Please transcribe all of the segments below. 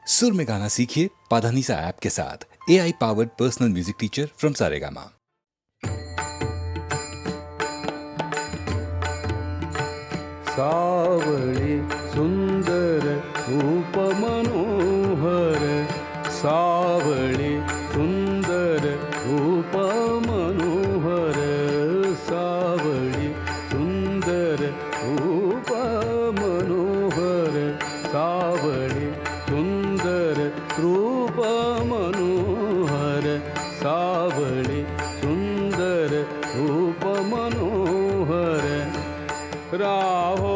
सुर में गाना सीखिए पाधानीसा ऐप के साथ। AI powered personal music teacher from Saregama. सावळी सुंदर रूप मनोहर, सावळी सुंदर रूप मनोहर, सावळी सुंदर रूप मनोहर, सावळी सुंदर रूप मनोहर, सावळी सुंदर रूप मनोहर, राहो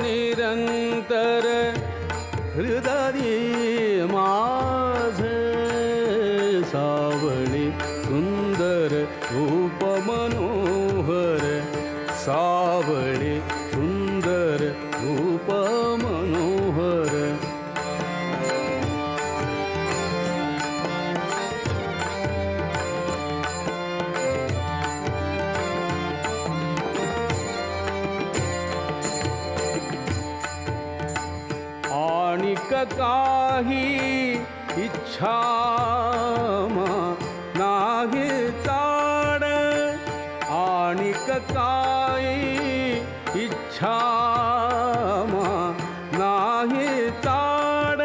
निरंतर हृदय माझे, सावळी सुंदर रूप मनोहर, सावळी सुंदर रूप मनोहर, आणिक काही इच्छा नाही ताड, आणिक काही इच्छा नाही ताड,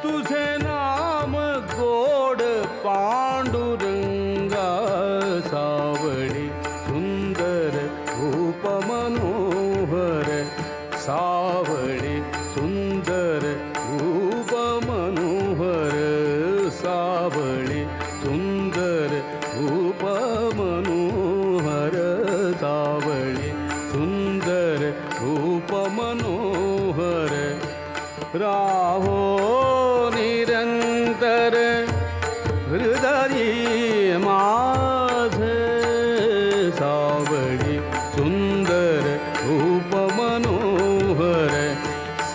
तुझे नाम गोड पांडुरंगा, सावळी सुंदर रूप मनोहर, सावळी सुंदर रूप मनोहर, सावळी सुंदर रूप मनोहर, सावळी सुंदर रूप मनोहर, राहो निरंतर हृदय माझे, सावळी सुंदर रूप मनोहर,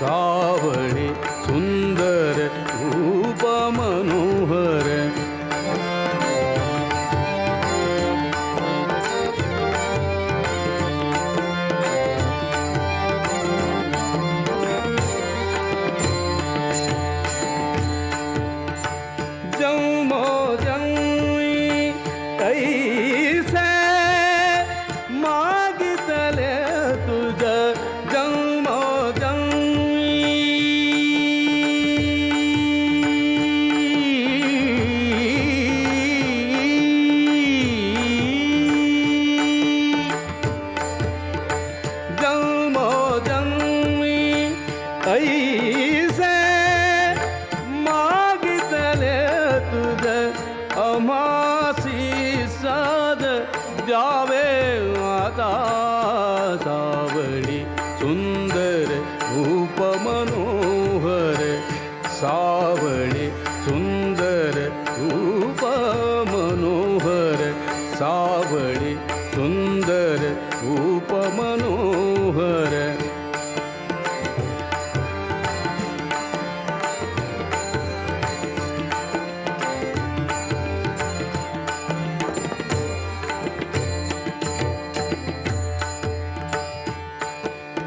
सावळी सुंदर रूप मनोहर, जन्मो जन्मी कैसे मागितले तुझ, जन्मो जन्मो जन्मी ऐसे मागितले तुझ, अमासी साध द्यावे आता, सावळी सुंदर रूप मनोहर, सावळी सुंदर रूप मनोहर, सावळी सुंदर रूप मनोहर,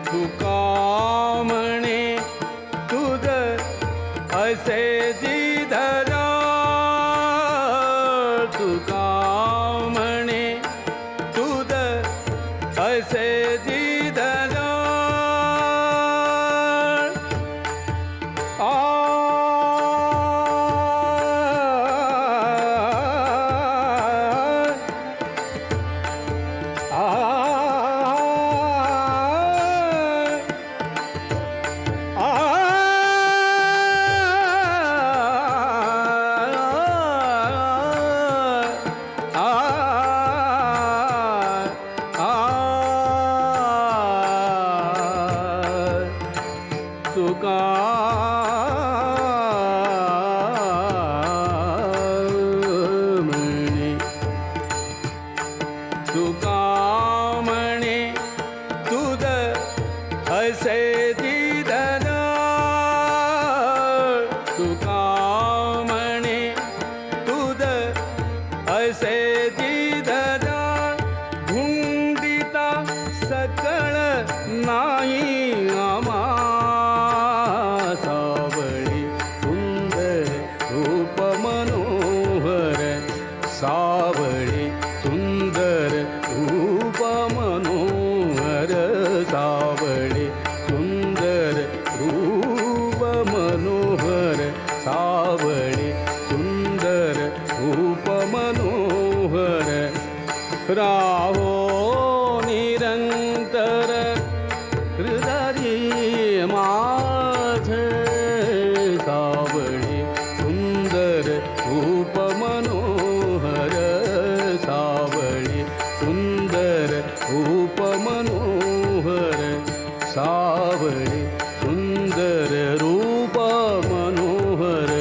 तुका म्हणे तुझ असे जिधरा, तुका म्हणे तुझ असे जिधरा, तुका म्हणे, तुका म्हणे तुझ असे जिधर, तुका म्हणे तुझ असे जिधर, भुंडिता सकळ नाही आम्हा, सावळी राहो निरंतर हृदरी माझे सावळे सुंदर रूप मनोहर सावळे सुंदर रूप मनोहर सावळे सुंदर रूप मनोहर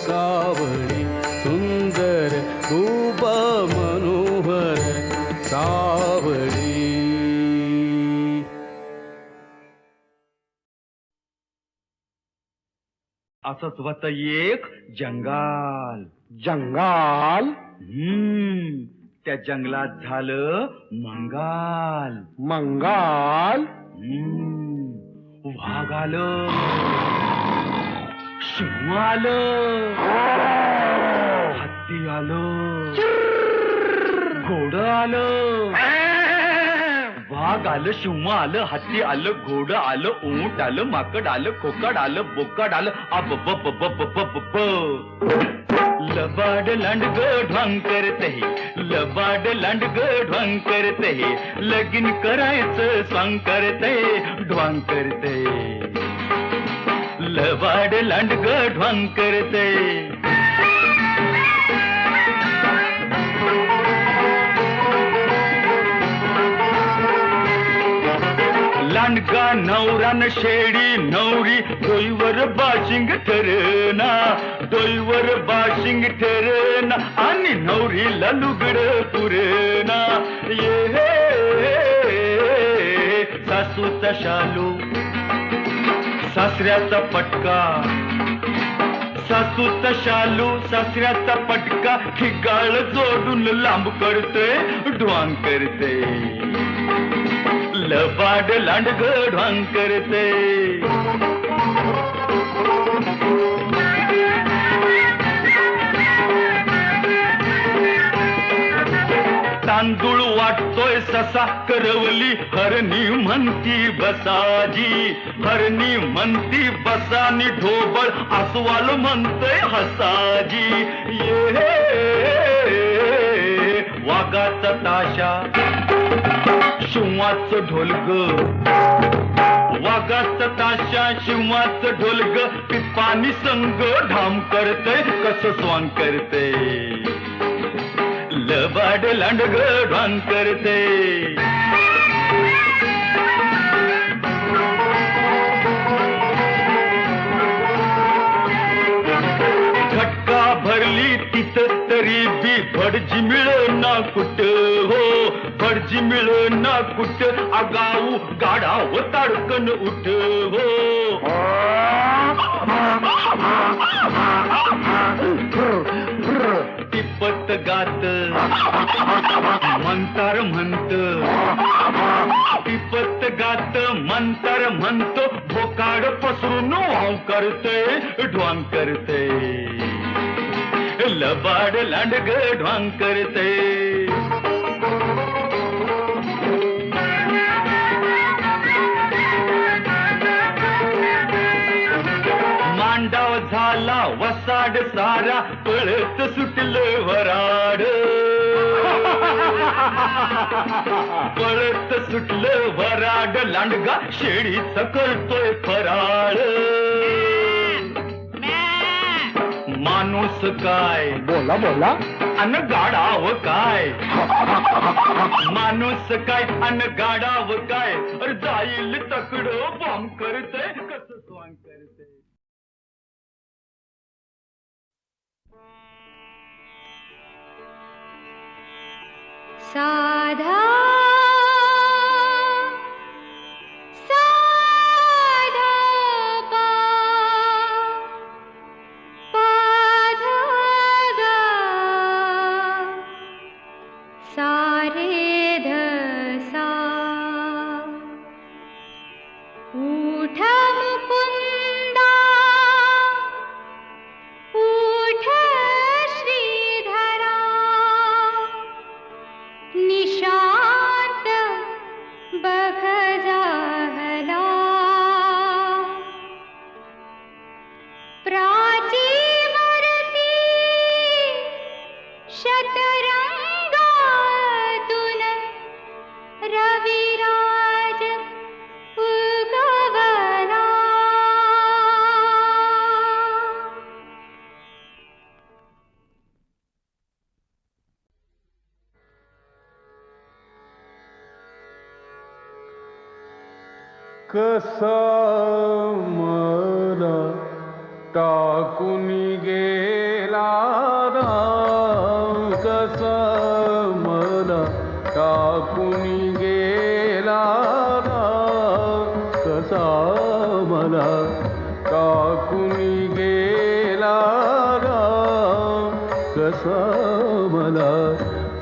सावळे सुंदर रूप मनोहर सावळी. असंच होत एक जंगाल. जंगाल त्या जंगलात झालं मंगाल. मंगाल वाघ आलं, सिंह आलं, हत्ती आलं, घोडं आलं. वाघ आलं, सिंह आलं, हत्ती आलं, घोडं आलं, ऊंट आलं, माकड आलं, खोकड आलं, बोकड आलं. अब बब बब बब ब लबाड लांडग ढोंग करते, लबाड लांडग ढोंग करते, लगीन करायचं स्वांग करते, ढोंग करते. लबाड लांडग ढोंग करते. लांडगा नवरान शेडी नवरी डोईवर बाशिंग ठरना, डोईवर बाशिंग ठरना आणि नवरीला लुगड पुरेना. ये सासूचा शालू सासऱ्याचा पटका, सासूचा शालू सासऱ्याचा पटका, ठिकाळ जोडून लांब करते, ढोंग करते. लबाड लांडग ढोंग करते. तांदूळ वाटतोय ससा करवली, हरणी म्हणती बसाजी, हरणी म्हणती बसानी, ढोबळ अस्वाल म्हणतोय हसाजी. ये वाघाचा ताशा शिवाचं ढोलग, वाघाचा ताशा शिवाचं ढोलग, पिपानी संग ढाम करते, कस स्वांग करते. लबाड लांडग ढोंग करते. घटका भरली तिथं तरी बी भडजी मिळना कुठ हो, भडजी मिळना कुठ, आगाऊ गाडाव ताडकन उठ हो. टिपत गात मंतार म्हणत, टिपत गात मंतार म्हणतो, बोकाड पसरून वाव करते, ढोंग करते. लबाड लांडग ढोंग करते. मांडाव झाला वसाड सारा, पळत सुटलं वराड, पळत सुटलं वराड, लांडगा शेळीच करतोय फराळ. माणूस काय बोला बोला अन गाडाव काय, माणूस काय अन गाडाव काय, जाईल तकड बॉम्ब करते, कसं स्वांग करते. साधा साधा पा पाधा गा सारे ध सा. उठ मुकुंदा उठ श्रीधरा, निशांत बघ जाहला. प्राचीवरती शतरंगा तू कसा मला टाकून गेला राम, कसा मला टाकून गेला राम, कसा मला टाकून गेला राम, कसा मला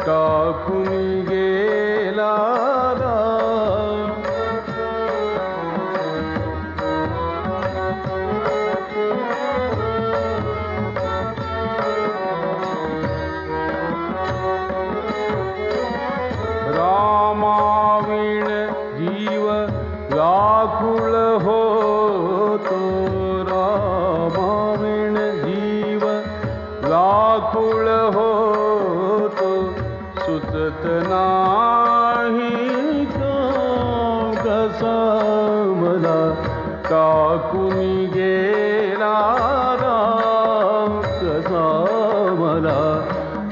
टाकून गेला राम. रामाविण जीव व्याकुळ होतो, रामाविण जीव व्याकुळ होतो, सुचत नाही काम, कसा मला टाकून गेला राम, कसा मला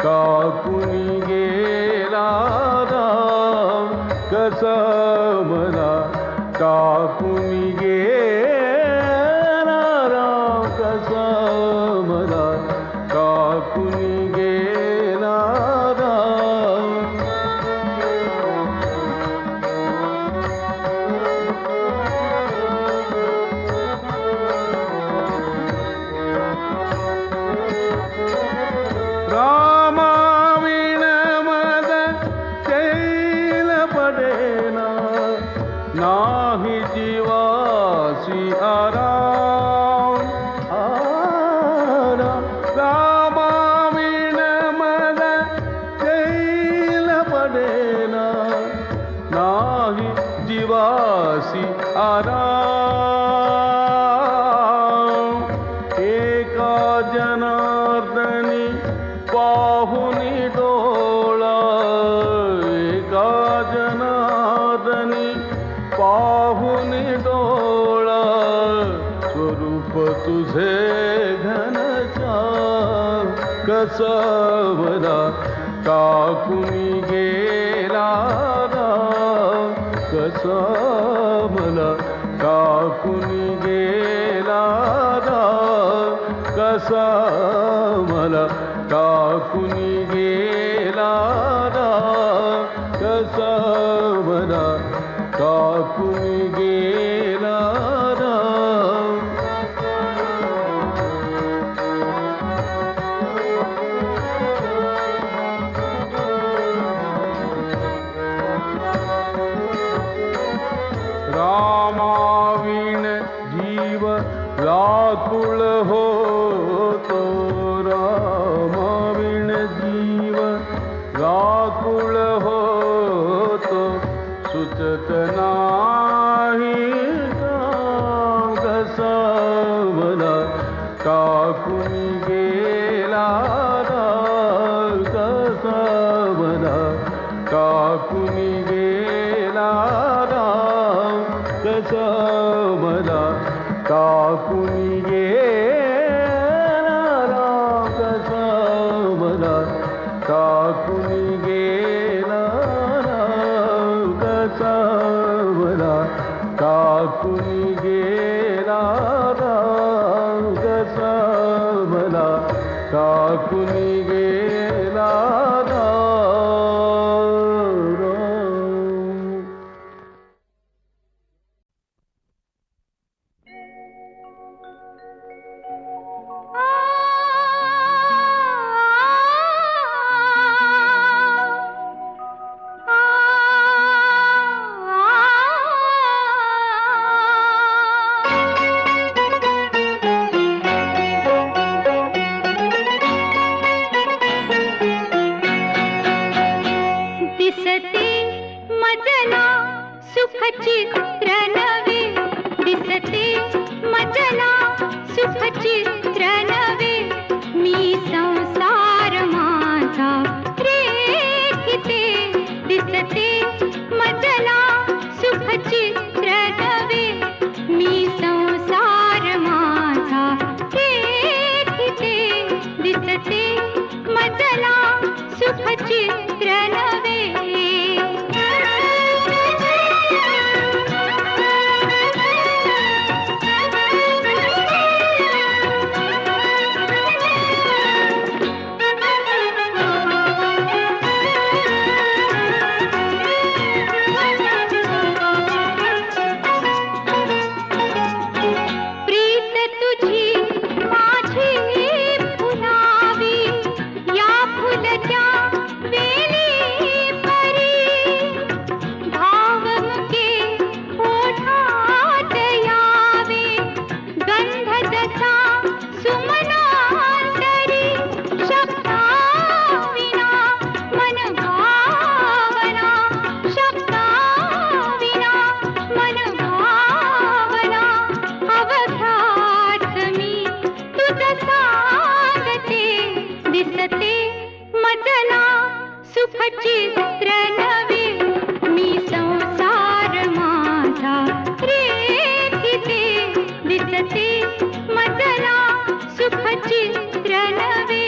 टाकून गेला राम, कसा मला टाकून गेला राम, कसा मला टाकून गेला राम. रामाविण मद शैल पडेना, नाही जीवासी आराम, आराम. रामाविण मद शैल पडेना, नाही जीवासी आराम. एका जनार्दनी पाहुनी डोळा, एका जनार्दनी पाहुनी डोळा, स्वरूप तुझे घनश्याम, कसा मला टाकून गेला राम, कसा मला टाकून गेला राम, कसा मला टाकून गेला राम, कसा मला टाकून गेला राम. रामाविण जीव व्याकुळ होतो, रामाविण जीव व्याकुळ होतो, सुचत नाही काम, कसा मला टाकून गेला राम, कसा मला टाकून गेला राम, कसा मला टाकून गेला राम, कसा मला टाकून गेला राम, कसा मला टाकून गेला राम, कसा मला टाकून गेला राम. आ सुखचित्र नवे मी संसार माझा रेखिते दिसते मजला सुखचित्र नवे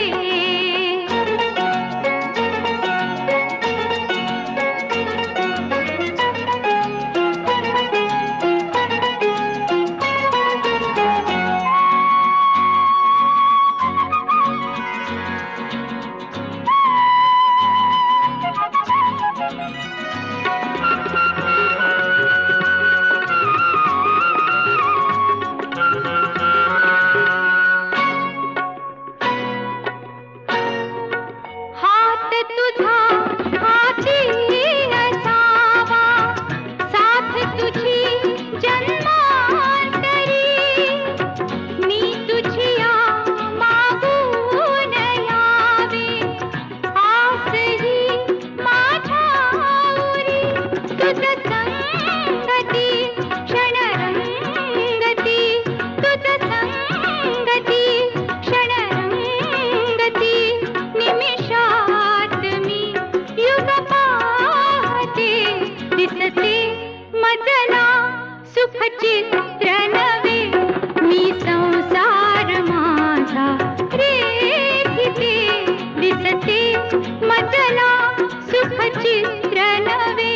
हात तुझा हाती असावा साथ तुझी जन्मांतरी मी तुझिया मागून यावे आसही माझ्या उरी तुझ संगती क्षणरंगती तुझ संगती क्षणरंगती निमिषात मी युग पाहते दिसते मजला सुखचित्र नवे मी संसार माझा रेखिते दिसते मजला सुखचित्र नवे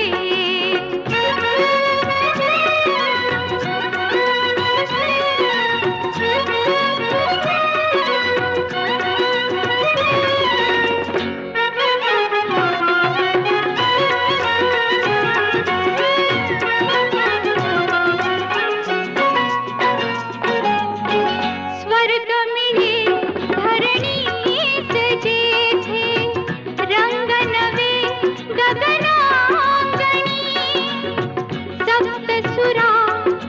स्वर्ग मिळे धरणीच जेथे रंग नवे गगनांगणी सप्तसुरा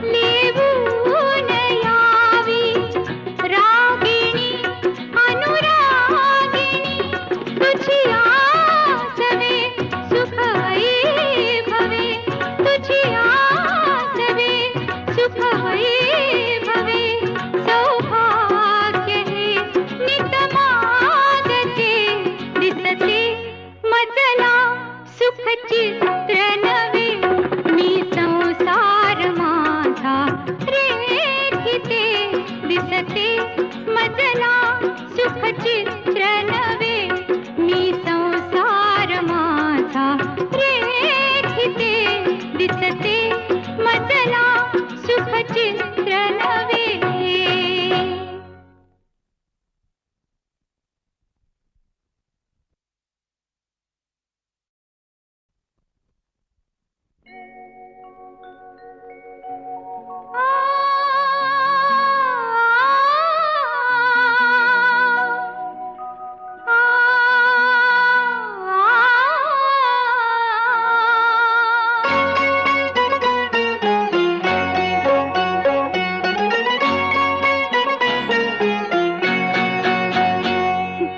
लेवून यावी रागिणी अनुरागिणी तुझी आसवे सुख वैभवे तुझी आसवे सुख वैभवे सौभाग्य हे नित मागते दिसते मजला सुखचित्र नवे मी संसार माझा रेखिते दिसते मजला सुखचित्र नवे मी संसार माझा रेखिते दिसते मजला सुखचित्र नवे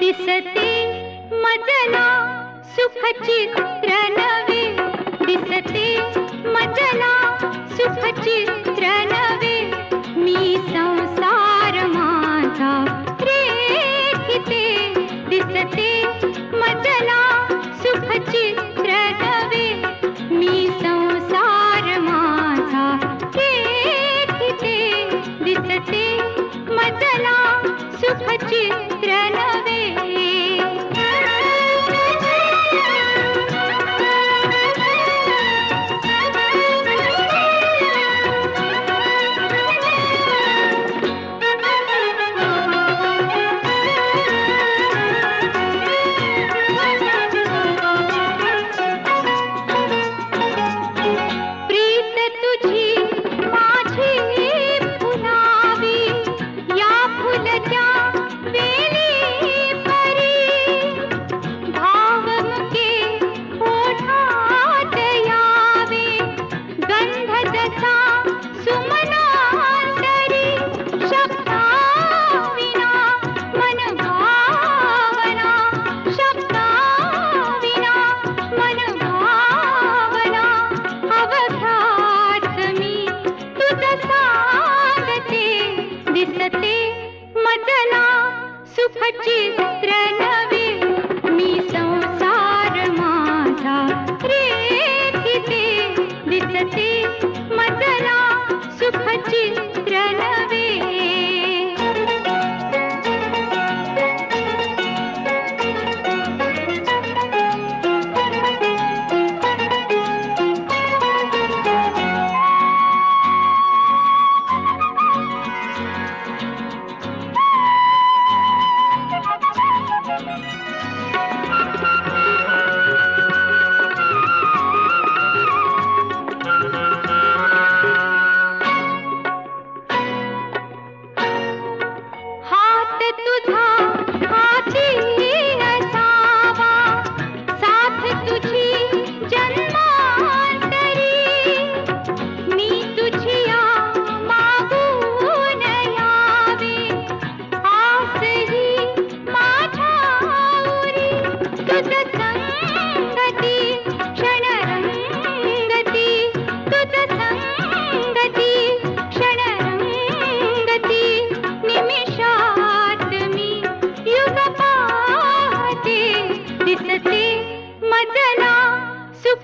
दिसते मजला सुखचित्र नवे दिसते मजला सुखचित्र नवे मी संसार माझा रेखिते दिसते मजला सुखचित्र नवे मी संसार माझा रेखिते दिसते मजला सुखचित्र नवे प्रीत तुझी माझी फुलावी या फुलच्या वेली परी भावमुखे ओठात यावे गंध जसा सुमनांतरी शब्दाविना मन भावना शब्दाविना मन भावना अवघात मी तुझ सांगते दिसते मजला सुखचित्र नवे मी संसार मा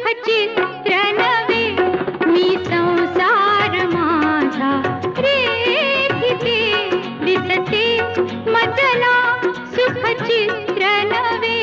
चित्र नवे मी संसार माझा रेखिते दिसते मजला सुख चित्र नवे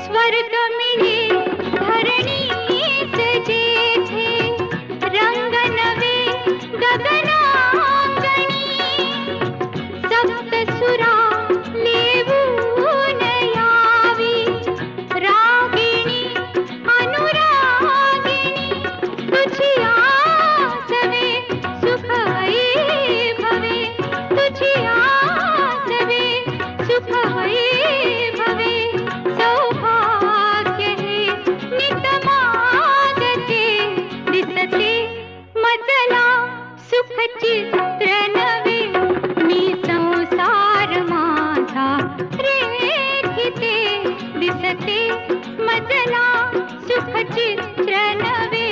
स्वर्ग मिळे धरणीच जेथे रंग नवे गगनांगणी सप्तसुरा लेवून यावी रागिणी अनुरागिणी तुझी आसवे सुख वैभवे तुझी आसवे सुख वैभवे सौभाग्य हे नित मागते दिसते मजला सुख चित्र नवे मी संसार माझा रेखिते दिसते मजला सुख चित्र नवे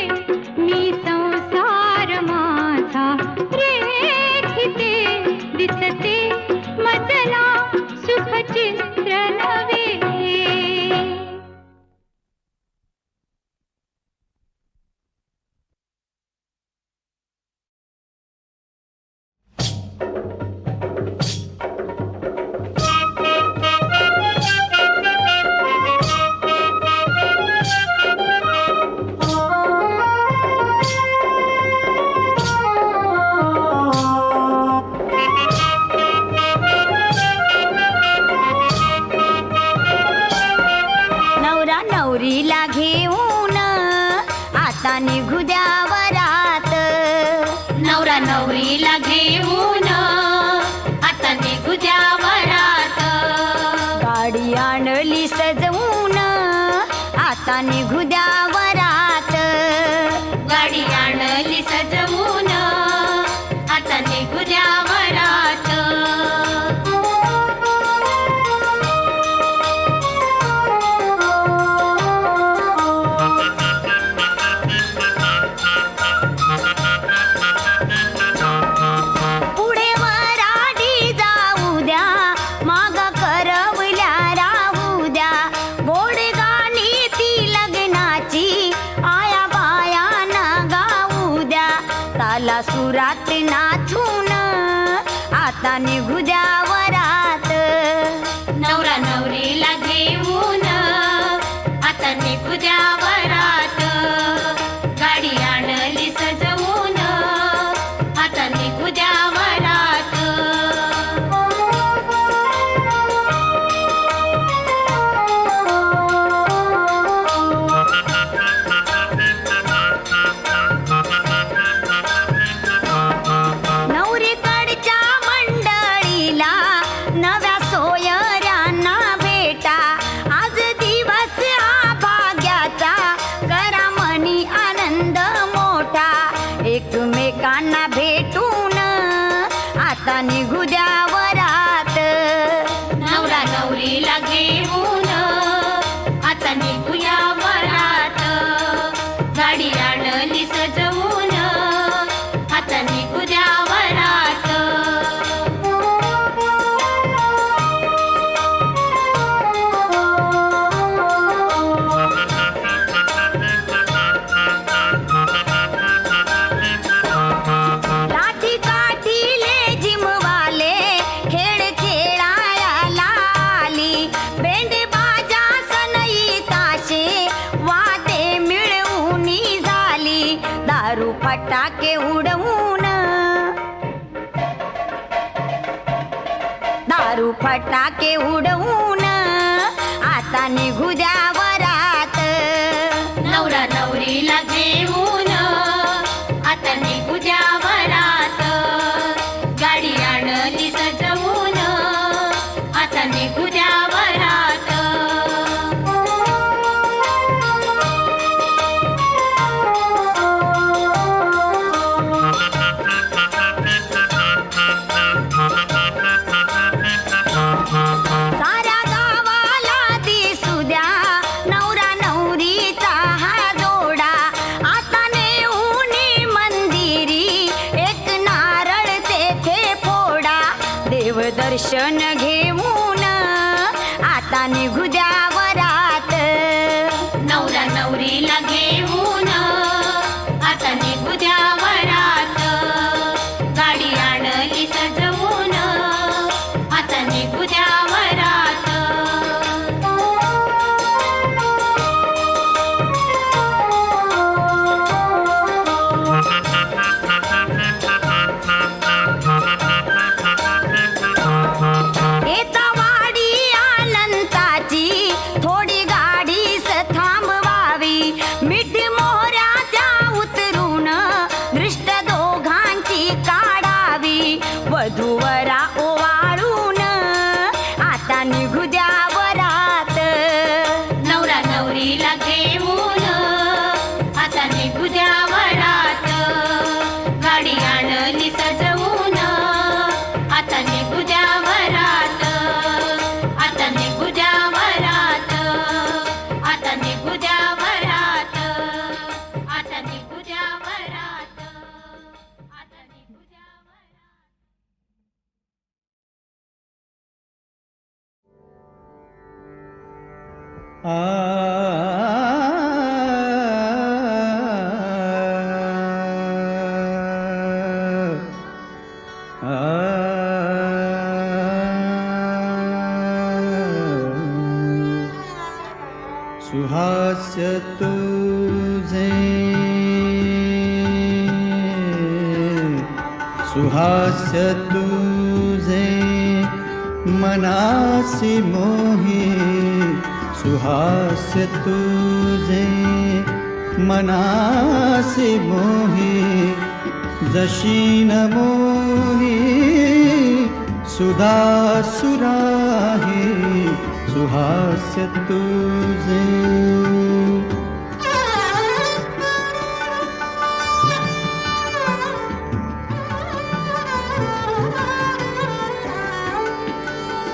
मी संसार माझा रेखिते दिसते मजला सुख चित्र नवे नवरा नवरीला घेऊन आता निघू द्या वरात नवरा नवरीला घेऊन आता निघू द्या वरात गाडी आणली सजवून आता निघू द्या वरात गाडी आणली सजवून आता निघू द्या वरात पुढे वराडी जाऊ द्या माग करवल्या राहू द्या गोड गाणी ती लग्नाची आया बायाना गाऊ द्या ताला सुरात नाचून आता निघू द्या वरात नवरा नवरीला घेऊन आता निघू द्या वरात गाडी आणली सजवून आता निघू द्या वरात नवरीकडच्या मंडळीला नव्या सोयऱ्यांना भेटा आज दिवस हा भाग्याचा करा मनी आनंद मोठा एकमेकांना भेटून आता निघू द्या वरात नवरा नवरीला घेऊन आता निघूया वरात गाडी आणली सजवून आता निघू द्या वरात लाठी काठीले जिमवाले खेळ खेळायला आली बेंड बाजा सनई ताशे वाटे मिळवून झाली दारू फटाके उडवून दारू फटाके उडवून आता निघू द्या वरात नवरा नवरीला घेऊन आता निघू द्या वरात गाडी आणली सजवून आता निघू द्या वरात दर्शन घेऊन आता निघू द्या वरात. नवरा नवरीला घेऊन आता निघू द्या वरात. गाडी आणली सजवून आता निघू द्या वरात. येता वाडी अनंताची थोडी गाडीस थांबवावी. मीठ मोहऱ्या त्या उतरून दृष्ट दोघांची काढावी. वधूवरा ओवाळून आता निघू द्या वरात. नवरा नवरीला घेऊन आता निघू द्या वरात. गाडी आणली सजवून आता निघू द्या वरात. आता निघू द्या वरात. आता निघू द्या वरात. आता निघू द्या वरात. आता निघू द्या वरात. सुहास्य तुझे सुहास्य तुझे मनासी मोही. सुहास्य तुझे मनासी मोही. जशी न मोही सुधा सुराही. सुहास्य तुझे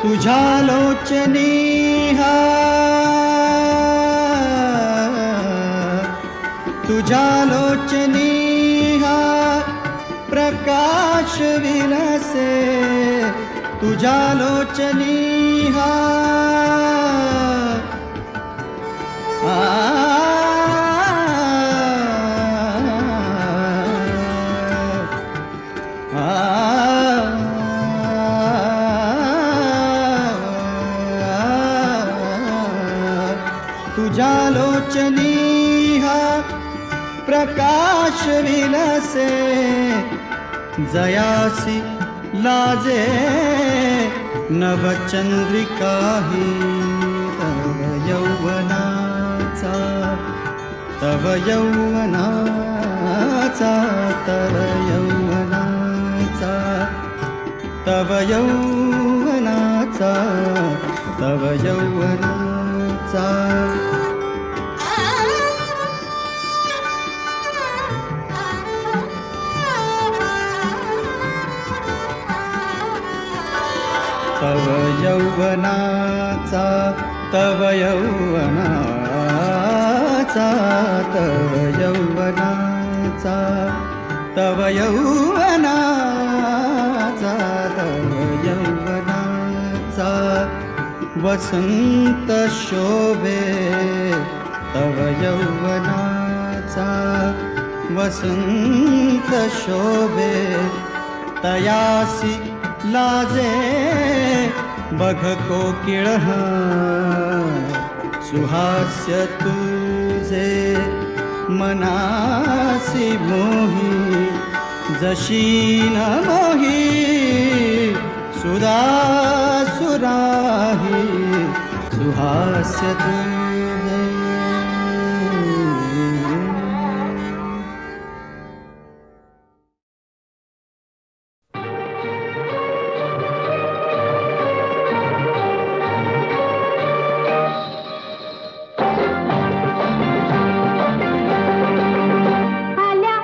तुझ्या लोचनी तुझ्या लोचनी प्रकाश विलसे. तुझ्या लोचनी तुझ्या लोचनी प्रकाश विलसे. जयासी लाजे नवचंद्रिका ही. तव यौवनाचा तव यौवनाचा तव यौवनाचा तव यौवनाचा तव यौवनाचा. तव यौवनाचा तव यौवनाचा तव यौवनाचा तव यौवनाचा तव यौवनाचा. वसंत शोभे तव यौवनाचा. वसंत शोभे तयासी लाजे बघ कोकिळ. सुहास्य तुझे मनासी मोही. जशी न मोही सुधा सुराही. सुहास्य तुझे आल्या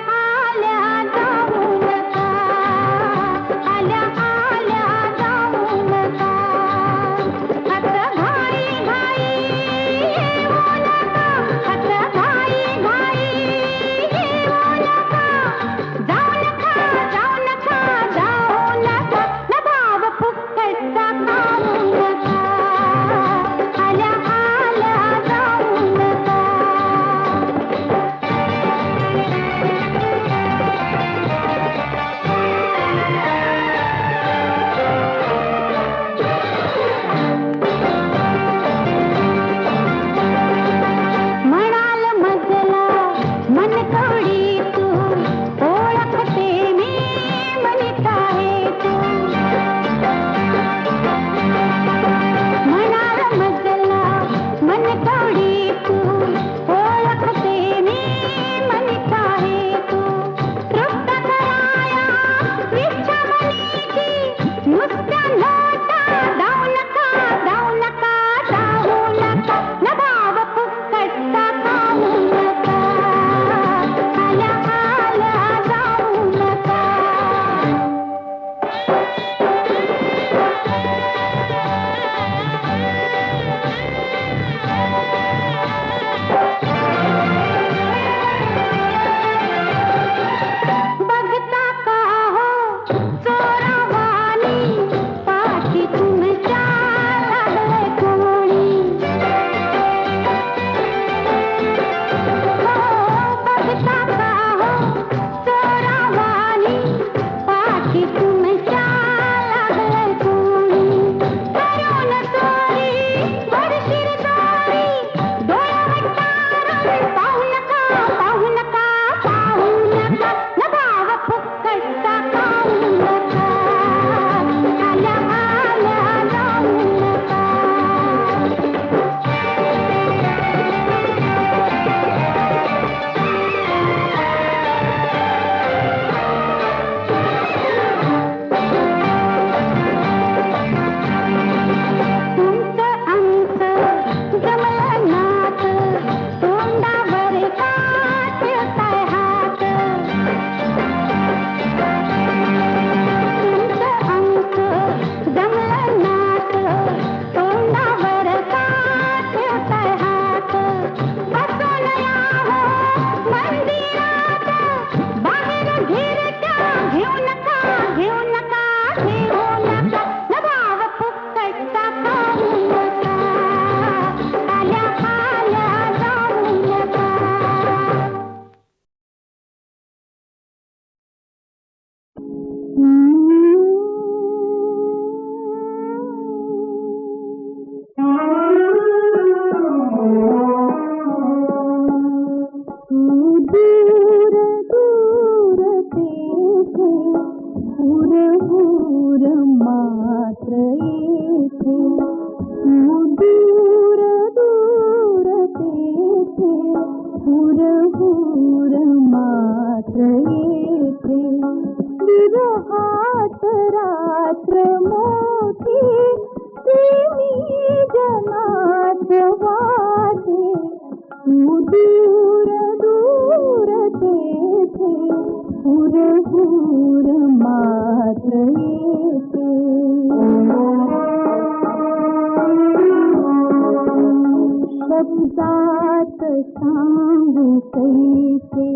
शब्दात सांगू कैसे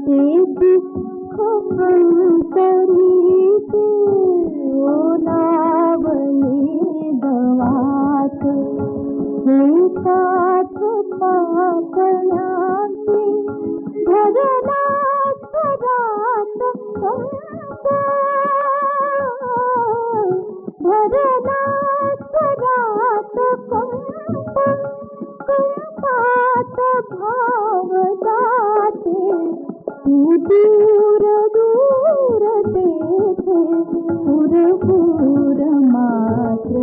ते दुःख अंतरीचे ओलावले दवात हे काठ पाकळ्यांचे धरला स्वरात कंप भरला स्वरात कंप कंपात भाव जाते तू दूर दूर तेथे पुर पुर मात्र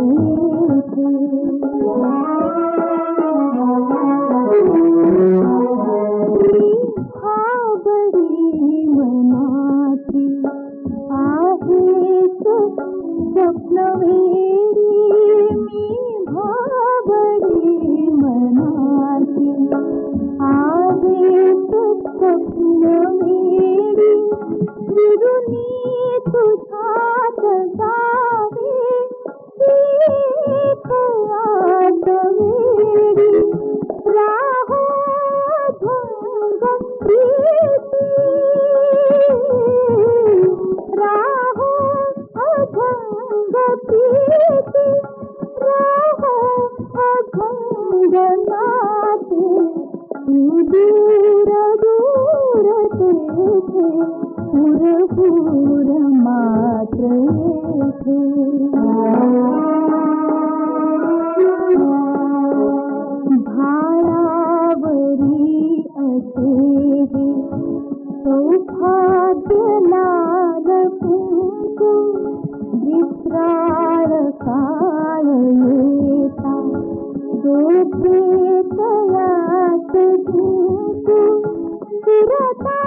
भाबडी मनाची आहेच स्वप्नवेडी मी भाबडी मनाची आहेच स्वप्नवेडी विरुनी तुझात जावे एक आत वेडी राहो भंग प्रीती राहो अभंग प्रीती राहो अभंग नाते तू दूर दूर तेथे पुर पुर मात्र येथे भाळावरी असेही सौभाग्य लाल कुंकू विस्राळ काळ येता दोघे तयात जिंकू फिरता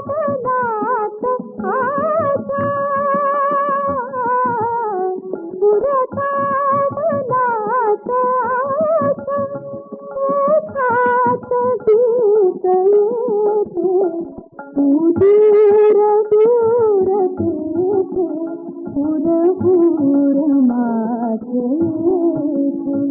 मनात आशा फिरता मनात आशा ओठात गीत येते तू दूर दूर तेथे पुर पुर मात्र येथे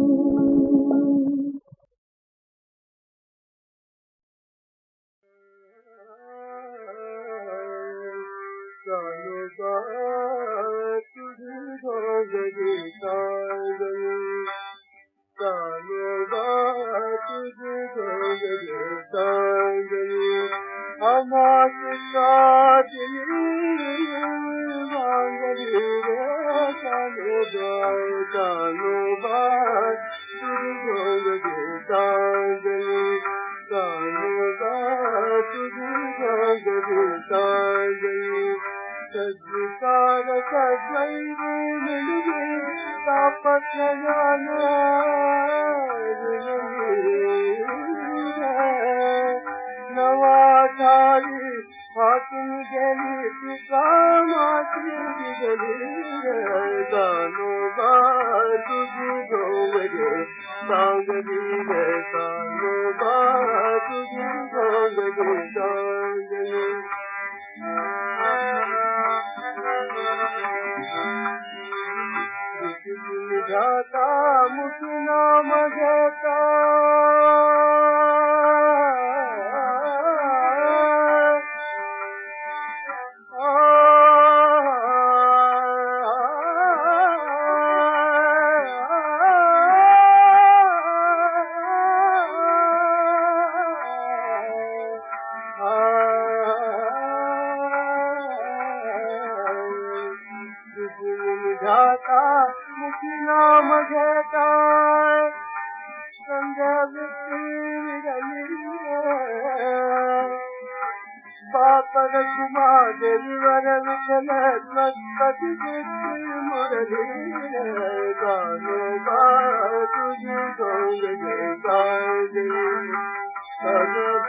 ध्याता मुखी नाम घेता संध्या बाप रघुमा देवीवर विठ्ठल पती मुरली गानो गा तुझी गौर गायली सन